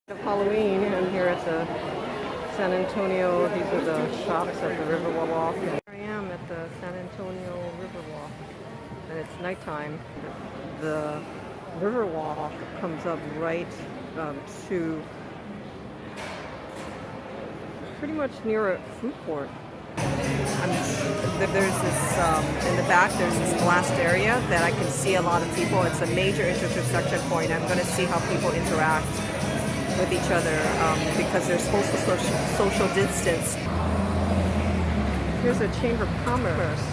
Of Halloween, and here at the San Antonio. These are the shops at the Riverwalk. And here I am at the San Antonio Riverwalk, and it's nighttime. The Riverwalk comes up right to pretty much near a food court. There's this, in the back, there's this glassed area that I can see a lot of people. It's a major intersection point. I'm going to see how people interact with each other because they're supposed to social distance. Here's a Chamber of Commerce.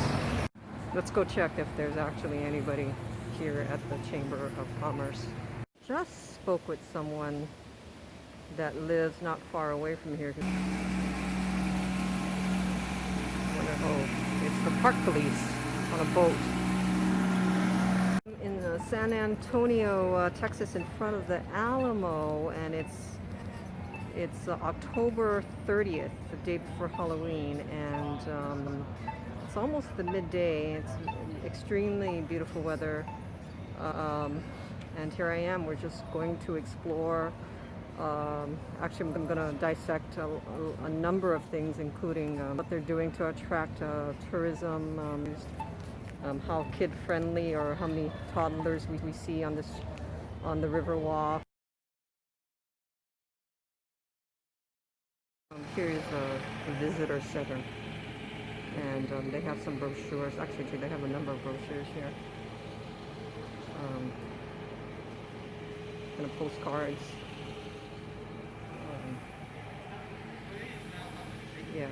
Let's go check if there's actually anybody here at the Chamber of Commerce. Just spoke with someone that lives not far away from here. Oh, it's the park police on a boat. In San Antonio, Texas, in front of the Alamo, and it's October 30th, the day before Halloween, and it's almost the midday. It's extremely beautiful weather, and here I am. We're just going to explore. Actually, I'm going to dissect a number of things, including what they're doing to attract tourism, how kid-friendly, or how many toddlers we see on the Riverwalk. Here's a visitor center, and they have some brochures. Actually, they have a number of brochures here, kind of postcards. Yeah.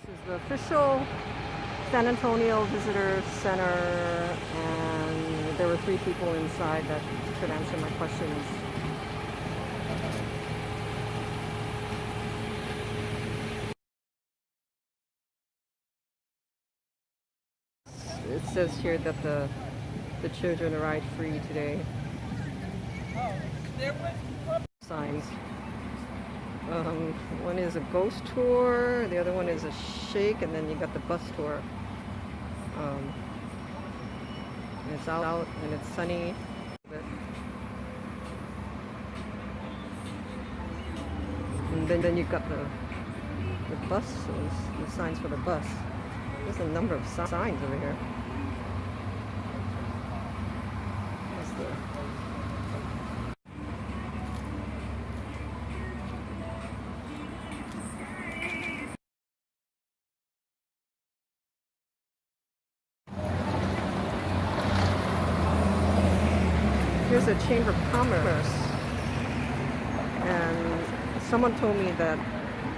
This is the official San Antonio Visitor Center, and there were 3 people inside that could answer my questions. It says here that the children are ride free today. Signs. One is a ghost tour, the other one is a shake, and then you got the bus tour. And it's out and it's sunny. And then you got the bus, the signs for the bus. There's a number of signs over here. Here's a Chamber of Commerce, and someone told me that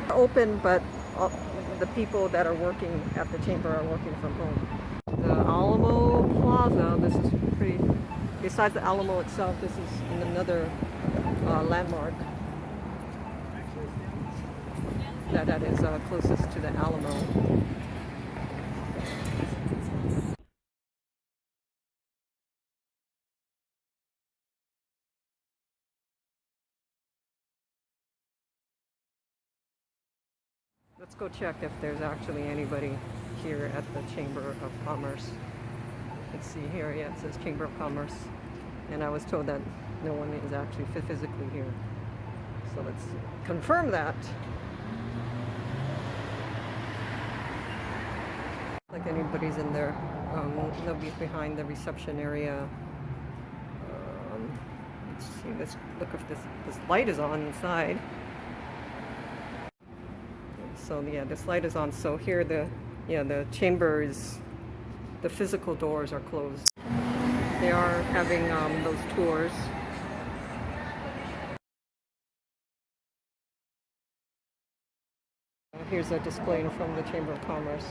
they're open, but the people that are working at the Chamber are working from home. The Alamo Plaza, this is pretty, besides the Alamo itself, this is another landmark that is closest to the Alamo. Let's go check if there's actually anybody here at the Chamber of Commerce. Let's see here, yeah, it says Chamber of Commerce. And I was told that no one is actually physically here. So let's confirm that. Like anybody's in there. Nobody's behind the reception area. Let's see, let's look if this light is on inside. So yeah, this light is on. So here the chamber is, the physical doors are closed. They are having those tours. Here's a display from the Chamber of Commerce.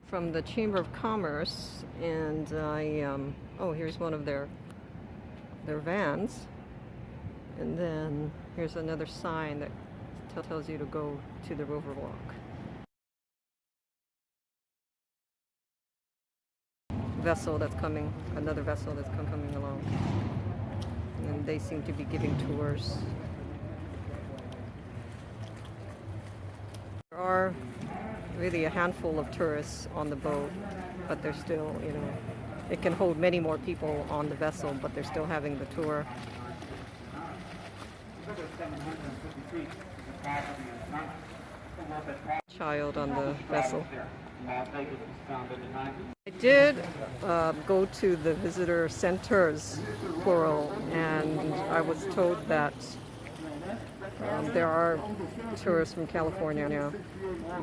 from the Chamber of Commerce, and oh, here's one of their vans, and then here's another sign that tells you to go to the Riverwalk. Vessel that's coming, another vessel that's coming along, and they seem to be giving tours. There are really a handful of tourists on the boat, but they're still, you know, it can hold many more people on the vessel, but they're still having the tour. Child on the vessel. I did go to the visitor centers, plural, and I was told that there are tourists from California now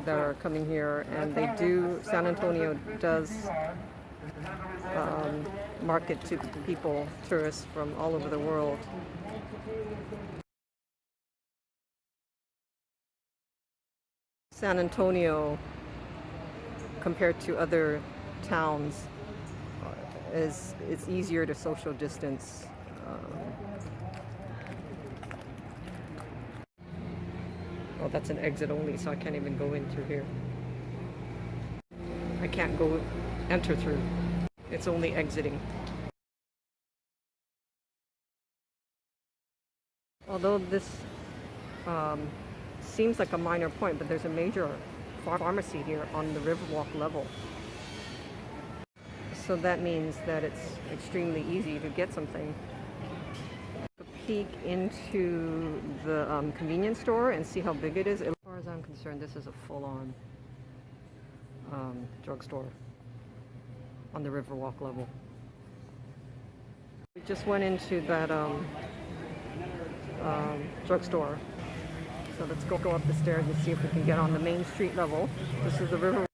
that are coming here, and San Antonio does market to people, tourists from all over the world. San Antonio, compared to other towns, it's easier to social distance. Oh, that's an exit only, so I can't even go in through here. I can't enter through. It's only exiting. Although this seems like a minor point, but there's a major pharmacy here on the Riverwalk level. So that means that it's extremely easy to get something. A peek into the convenience store and see how big it is. As far as I'm concerned, this is a full-on drugstore on the Riverwalk level. We just went into that drugstore. So let's go up the stairs and see if we can get on the main street level. This is the river.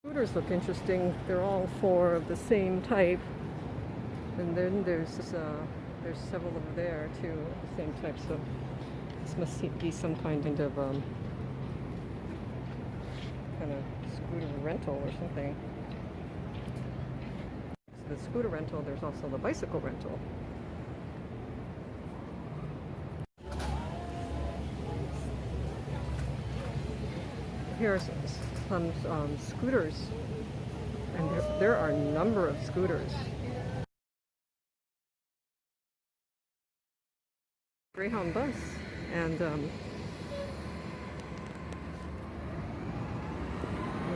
Scooters look interesting. They're all four of the same type. And then there's several over there too of the same type. So this must be some kind of scooter rental or something. The scooter rental, there's also the bicycle rental. Here are some scooters, and there are a number of scooters. Greyhound bus, and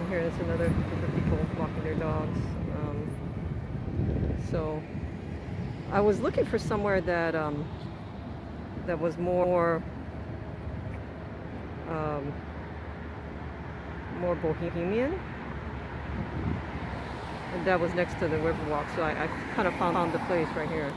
here's another group of people walking their dogs. So I was looking for somewhere that that was more bohemian, and that was next to the Riverwalk. So I kind of found the place right here.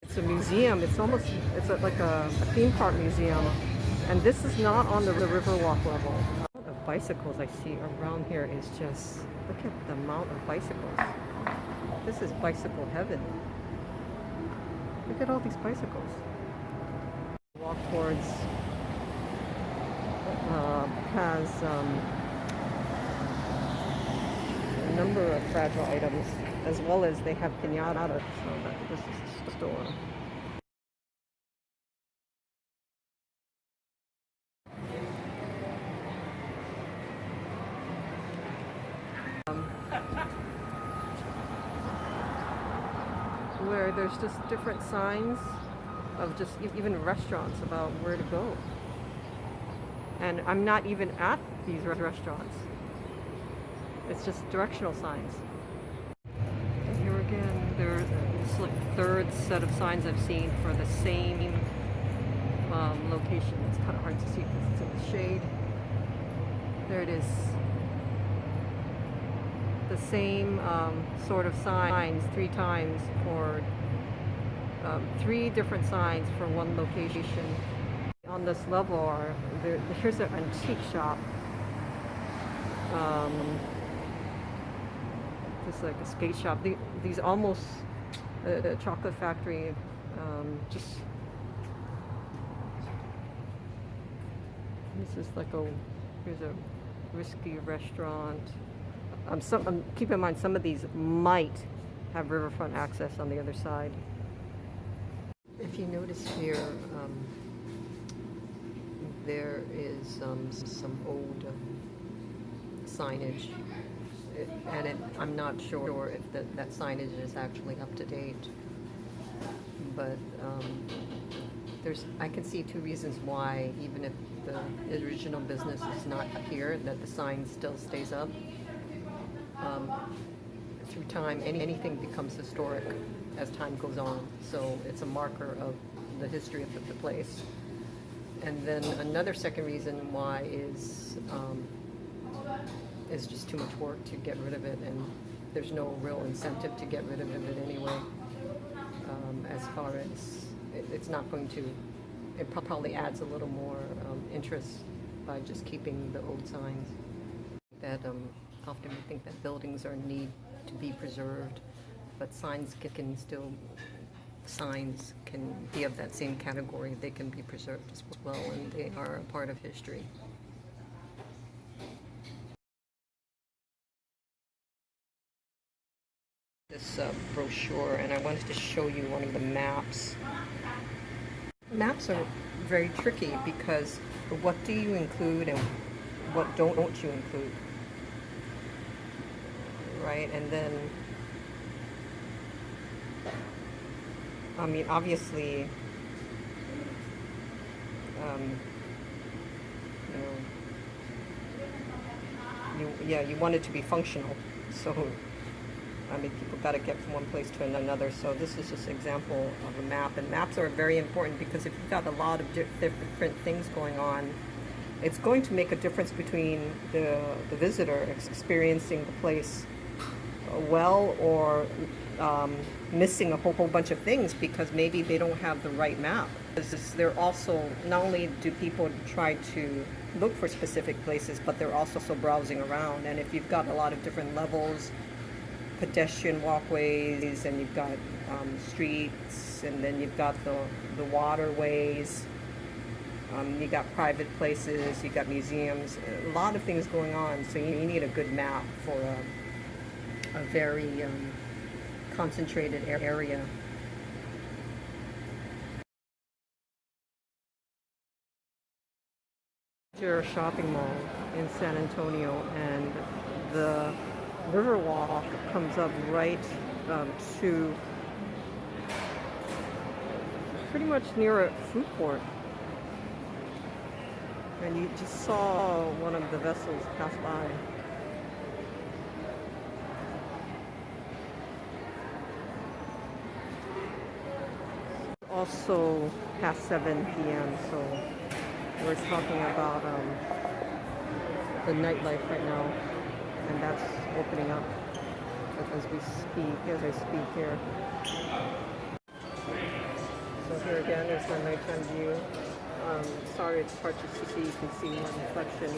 It's a museum. It's like a theme park museum, and this is not on the Riverwalk level. The amount of bicycles I see around here is just, look at the amount of bicycles. This is bicycle heaven. Look at all these bicycles. Walk towards has a number of fragile items, as well as they have piñatas. So this is the store. Where there's just different signs of just even restaurants about where to go. And I'm not even at these restaurants. It's just directional signs. And here again, it's like the third set of signs I've seen for the same location. It's kind of hard to see because it's in the shade. There it is. The same sort of signs 3 times for 3 different signs for one location. On this level are here's an antique shop. It's like a skate shop. These almost a chocolate factory. Just this is like here's a whiskey restaurant. Keep in mind, some of these might have riverfront access on the other side. If you notice here, there is some old signage, I'm not sure if that signage is actually up to date, but I can see 2 reasons why, even if the original business is not here, that the sign still stays up. Through time, anything becomes historic as time goes on, so it's a marker of the history of the place. And then another second reason why is just too much work to get rid of it, and there's no real incentive to get rid of it anyway. As far as it's not going to, it probably adds a little more interest by just keeping the old signs. That often we think that buildings need to be preserved, but signs can be of that same category. They can be preserved as well, and they are a part of history. This brochure, and I wanted to show you one of the maps. Maps are very tricky because what do you include and what don't you include? Right? And then, I mean, obviously, you want it to be functional. So, I mean, people got to get from one place to another. So this is just an example of a map. And maps are very important because if you've got a lot of different things going on, it's going to make a difference between the visitor experiencing the place well, or missing a whole bunch of things because maybe they don't have the right map. They're also, not only do people try to look for specific places, but they're also browsing around. And if you've got a lot of different levels, pedestrian walkways, and you've got streets, and then you've got the waterways, you got private places, you got museums, a lot of things going on. So you need a good map for a very concentrated area. You're a shopping mall in San Antonio, and the Riverwalk comes up right to pretty much near a food court. And you just saw one of the vessels pass by. Also past 7 p.m. So we're talking about the nightlife right now, and that's opening up as I speak here. So here again is the nighttime view. Sorry, it's hard to see. You can see my reflection,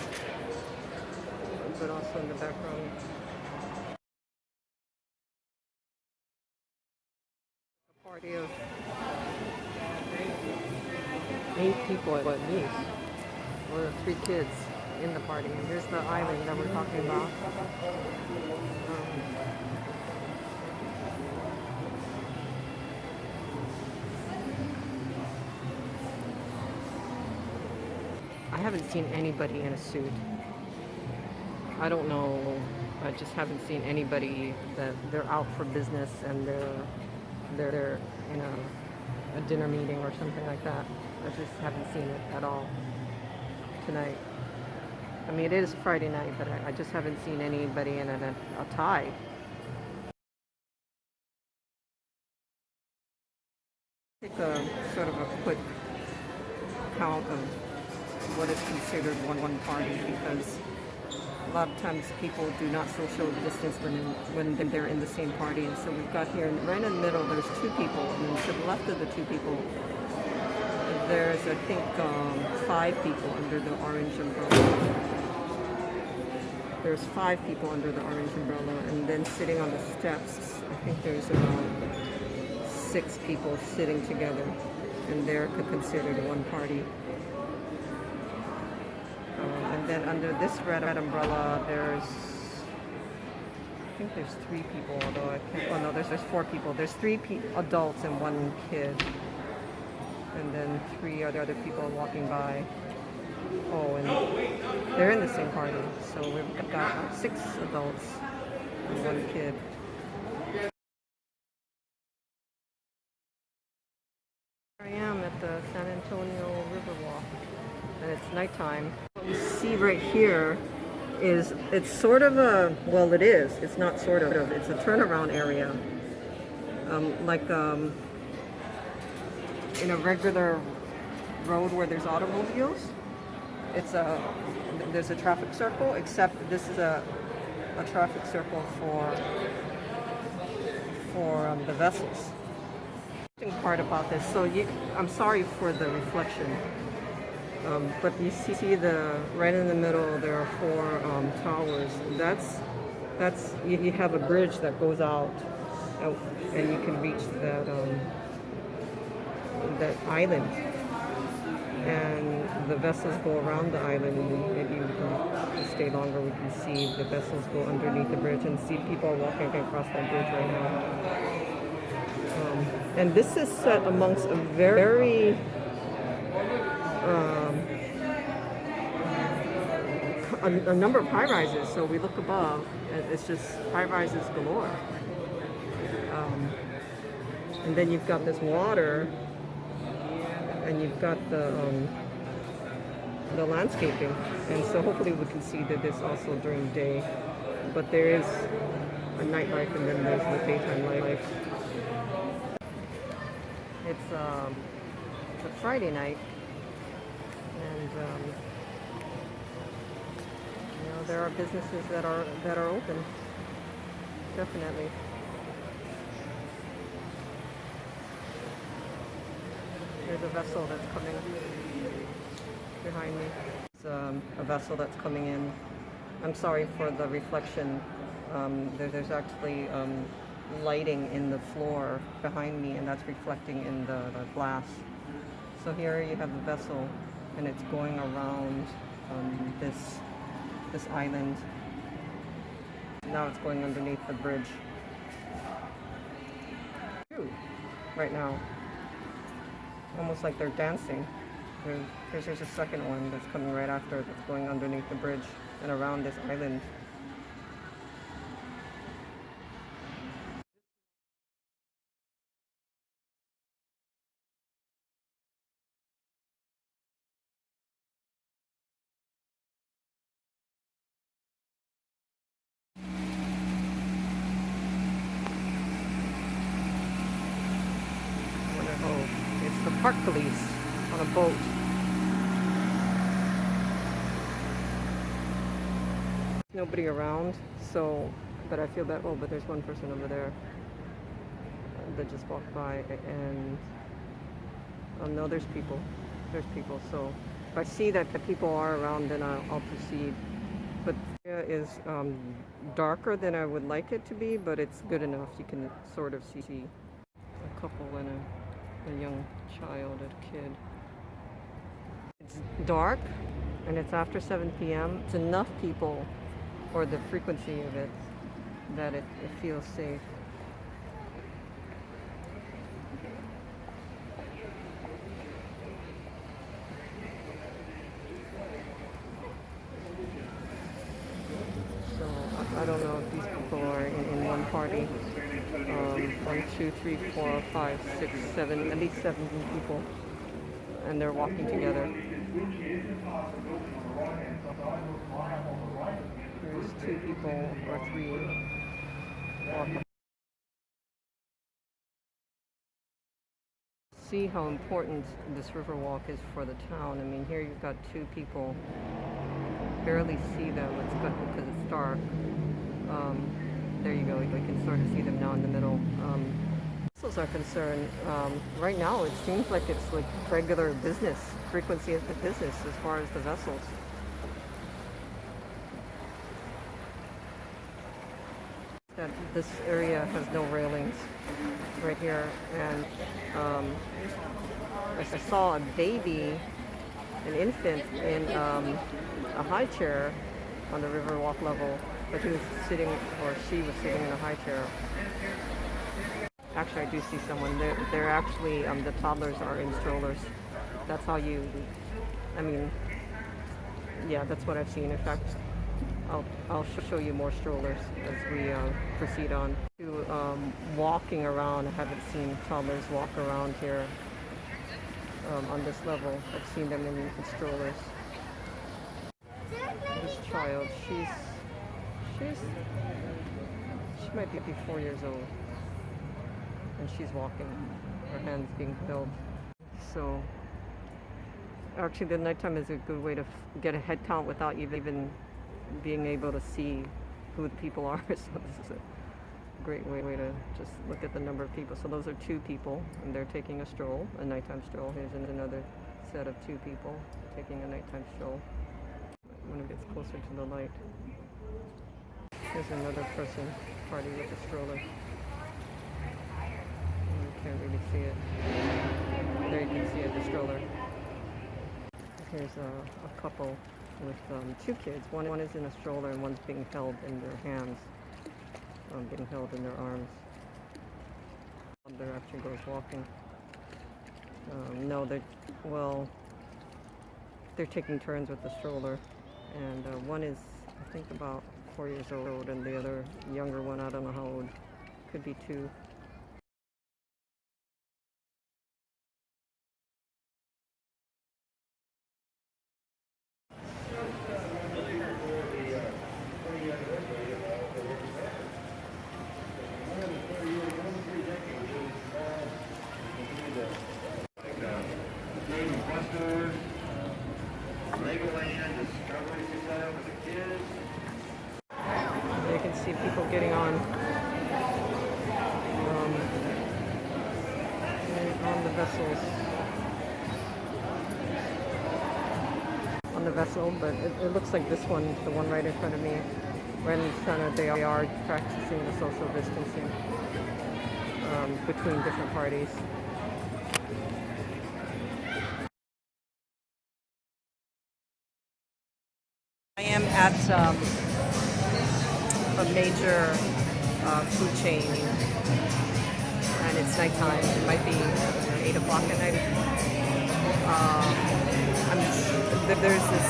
but also in the background. A party of 8 people at least, or 3 kids. in the party. And here's the island that we're talking about. I haven't seen anybody in a suit. I don't know. I just haven't seen anybody that they're out for business and they're in a dinner meeting or something like that. I just haven't seen it at all tonight. I mean, it is Friday night, but I just haven't seen anybody in a tie. Take a sort of a quick count of what is considered one party, because a lot of times people do not social distance when they're in the same party. And so we've got here, right in the middle, there's two people, and then to the left of the two people, there's, I think, 5 people under the orange umbrella. There's 5 people under the orange umbrella, and then sitting on the steps, I think there's about 6 people sitting together, and they're considered one party. And then under this red umbrella, I think there's 3 people, although I can't, oh no, there's 4 people. There's 3 adults and 1 kid. And then 3 other people walking by. Oh, and they're in the same party. So we've got 6 adults and 1 kid. Here I am at the San Antonio Riverwalk, and it's nighttime. What we see right here is, it's sort of a, well, it is, it's not sort of, it's a turnaround area. In a regular road where there's automobiles, there's a traffic circle, except this is a traffic circle for the vessels. The interesting part about this, so I'm sorry for the reflection, but you see right in the middle there are 4 towers. That's you have a bridge that goes out, and you can reach that island, and the vessels go around the island. Maybe we can stay longer, we can see the vessels go underneath the bridge and see people walking across that bridge right now. And this is set amongst a very a number of high-rises. So we look above, and it's just high-rises galore. And then you've got this water, and you've got the landscaping, and so hopefully we can see this also during the day. But there is a nightlife, and then there's the daytime life. It's a Friday night, and there are businesses that are open, definitely. There's a vessel that's coming behind me. It's a vessel that's coming in. I'm sorry for the reflection. There's actually lighting in the floor behind me, and that's reflecting in the glass. So here you have the vessel, and it's going around this island. Now it's going underneath the bridge. Right now. Almost like they're dancing. There's a second one that's coming right after, that's going underneath the bridge and around this island. It's the park police on a boat. Nobody around, so, but I feel that, oh, but there's one person over there that just walked by, and no, there's people, so if I see that the people are around, then I'll proceed. But the area is darker than I would like it to be, but it's good enough. You can sort of see a couple and a young child, a kid. It's dark, and it's after 7 p.m. It's enough people, or the frequency of it, that it feels safe. So I don't know if these people are in one party. 1, 2, 3, 4, 5, 6, 7, at least 7 people, and they're walking together. There's 2 people or 3 walking. See how important this river walk is for the town. I mean, here you've got 2 people. Barely see them. It's good because it's dark. There you go. You can sort of see them now in the middle. Vessels are concerned. Right now, it seems like it's like regular business, frequency of the business as far as the vessels. That this area has no railings right here, and I saw a baby, an infant, in a high chair on the river walk level, but he was sitting, or she was sitting in a high chair. Actually, I do see someone. They're actually, the toddlers are in strollers. That's how you, I mean, yeah, that's what I've seen. In fact, I'll show you more strollers as we proceed on. Walking around, I haven't seen toddlers walk around here on this level. I've seen them in strollers. This child, she might be 4 years old, and she's walking, her hands being held. So actually the nighttime is a good way to get a head count without even being able to see who the people are. So this is a great way to just look at the number of people. So those are 2 people, and they're taking a stroll, a nighttime stroll. Here's another set of 2 people taking a nighttime stroll. When it gets closer to the light. Here's another person party with a stroller. You can't really see it. There you can see it, the stroller. Here's a couple with 2 kids. One is in a stroller and one's being held in their hands, being held in their arms. There actually goes walking. No, they're taking turns with the stroller, and one is, I think, about 4 years old, and the other younger one, I don't know how old, could be 2. You can see people getting on the vessels, on the vessel, but it looks like this one, the one right in front of me, right in the center, they are practicing the social distancing between different parties. I am at a major food chain, and it's nighttime. It might be 8 o'clock at night. There's this,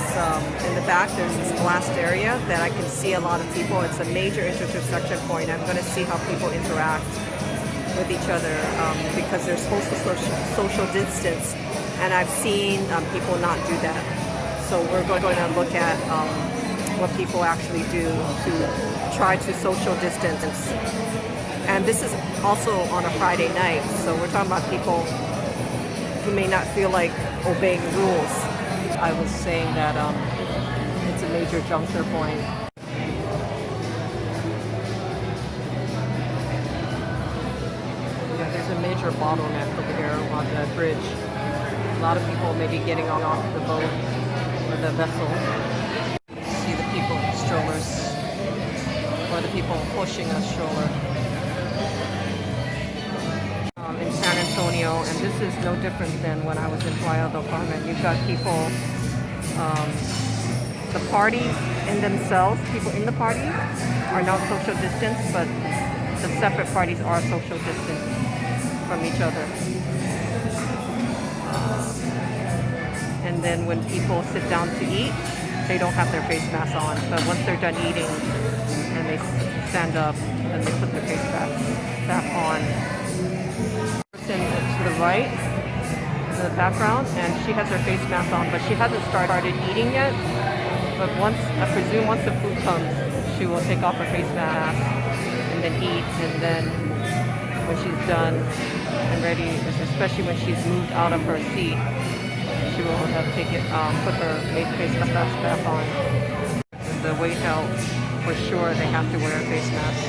in the back, there's this glassed area that I can see a lot of people. It's a major intersection point. I'm going to see how people interact with each other because they're supposed to social distance, and I've seen people not do that. So we're going to look at what people actually do to try to social distance. And this is also on a Friday night, so we're talking about people who may not feel like obeying rules. I was saying that it's a major juncture point. Yeah, there's a major bottleneck over here on the bridge. A lot of people may be getting off the boat or the vessel. See the people in strollers, or the people pushing a stroller. In San Antonio, and this is no different than when I was in Playa del Carmen. You've got people the parties in themselves, people in the party, are not social distance, but the separate parties are social distance from each other. And then when people sit down to eat, they don't have their face masks on. But once they're done eating and they stand up, then they put their face mask back on. Person to the right, in the background, and she has her face mask on, but she hasn't started eating yet. But I presume once the food comes, she will take off her face mask and then eat. And then when she's done and ready, especially when she's moved out of her seat, she will have put her face mask back on. The wait out, for sure, they have to wear a face mask.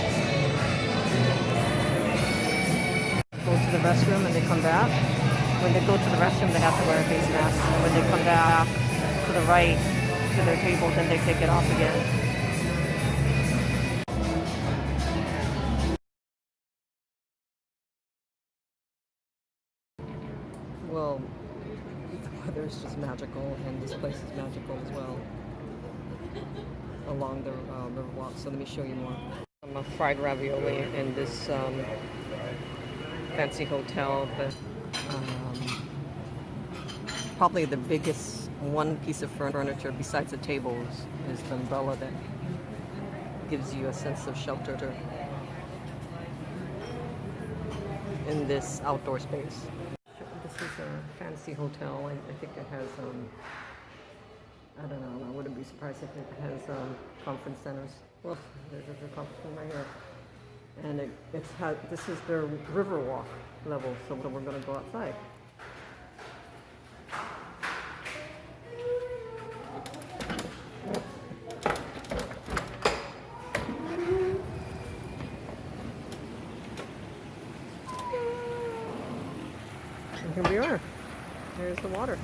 Go to the restroom and they come back. When they go to the restroom, they have to wear a face mask. And when they come back to the right, to their table, then they take it off again. Well, the weather is just magical, and this place is magical as well, along the river walk. So let me show you more. A fried ravioli in this fancy hotel, but probably the biggest one piece of furniture besides the tables is the umbrella that gives you a sense of shelter in this outdoor space. This is a fancy hotel. I think it has, I don't know, I wouldn't be surprised if it has conference centers. Well, there's a conference room right here. And this is their river walk level, so we're going to go outside. Here we are. There's the water.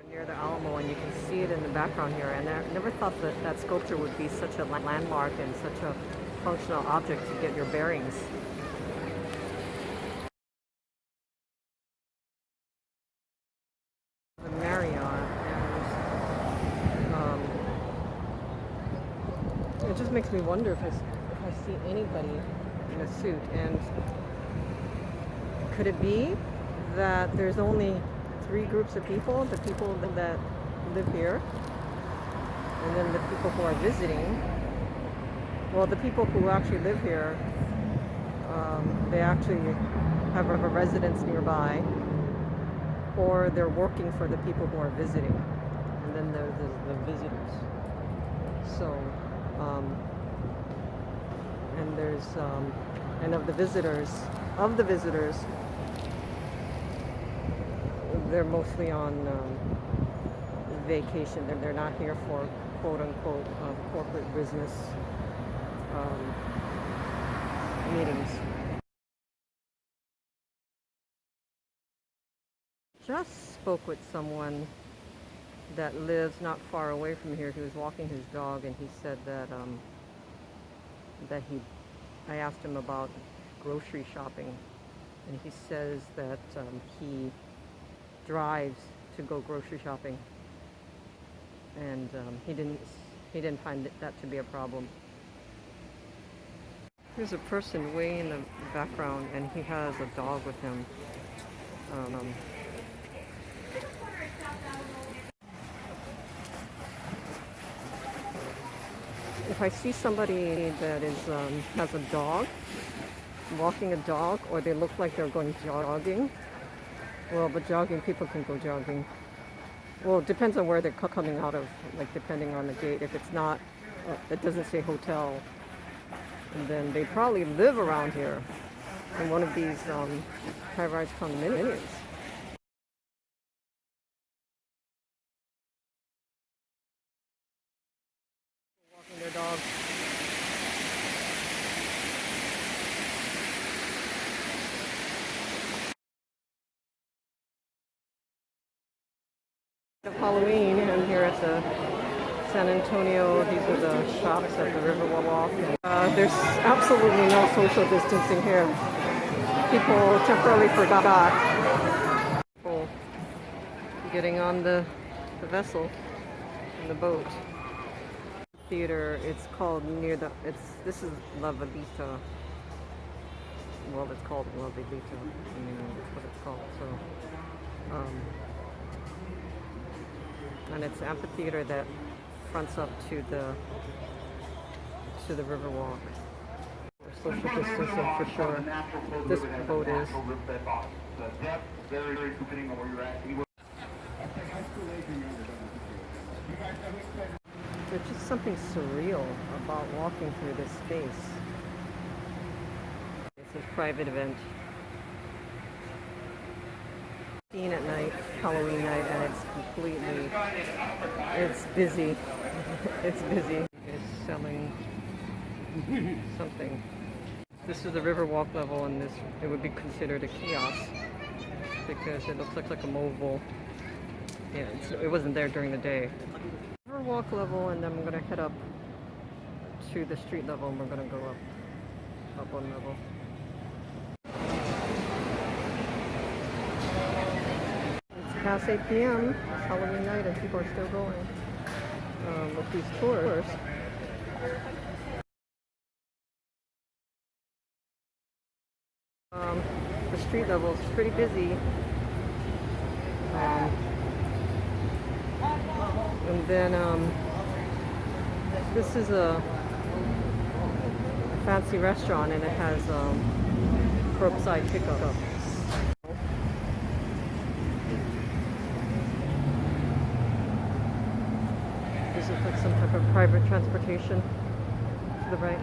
Near the Alamo, and you can see it in the background here. And I never thought that sculpture would be such a landmark and such a functional object to get your bearings. The Marriott, and it just makes me wonder if I see anybody in a suit. And could it be that there's only 3 groups of people, the people that live here, and then the people who are visiting? Well, the people who actually live here, they actually have a residence nearby, or they're working for the people who are visiting, and then there's the visitors. So, and there's, and of the visitors, they're mostly on vacation. They're not here for quote-unquote corporate business meetings. Just spoke with someone that lives not far away from here. He was walking his dog, and he said that I asked him about grocery shopping, and he says that he drives to go grocery shopping, and he didn't find that to be a problem. There's a person way in the background, and he has a dog with him. If I see somebody that is has a dog, walking a dog, or they look like they're going jogging, Well, but jogging, people can go jogging. Well, it depends on where they're coming out of, like depending on the gate. If it's not, it doesn't say hotel, and then they probably live around here in one of these high-rise condominiums. Walking their dog. Of Halloween, and here at the San Antonio, these are the shops at the Riverwalk. There's absolutely no social distancing here. People temporarily forgot. People getting on the vessel, in the boat. Theater, it's called this is La Velita. Well, it's called La Velita. I mean, that's what it's called. So, and it's an amphitheater that fronts up to the Riverwalk. Social distancing for sure. This boat is. There's just something surreal about walking through this space. It's a private event. At night, Halloween night, and it's busy. It's busy. It's selling something. This is the Riverwalk level, and it would be considered a kiosk because it looks like a mobile. Yeah, it wasn't there during the day. Riverwalk level, and then I'm gonna head up to the street level, and we're gonna go up one level. Past 8 p.m. It's Halloween night and people are still going with these tours. The street level is pretty busy. And then this is a fancy restaurant, and it has curbside pickup. This is like some type of private transportation to the right.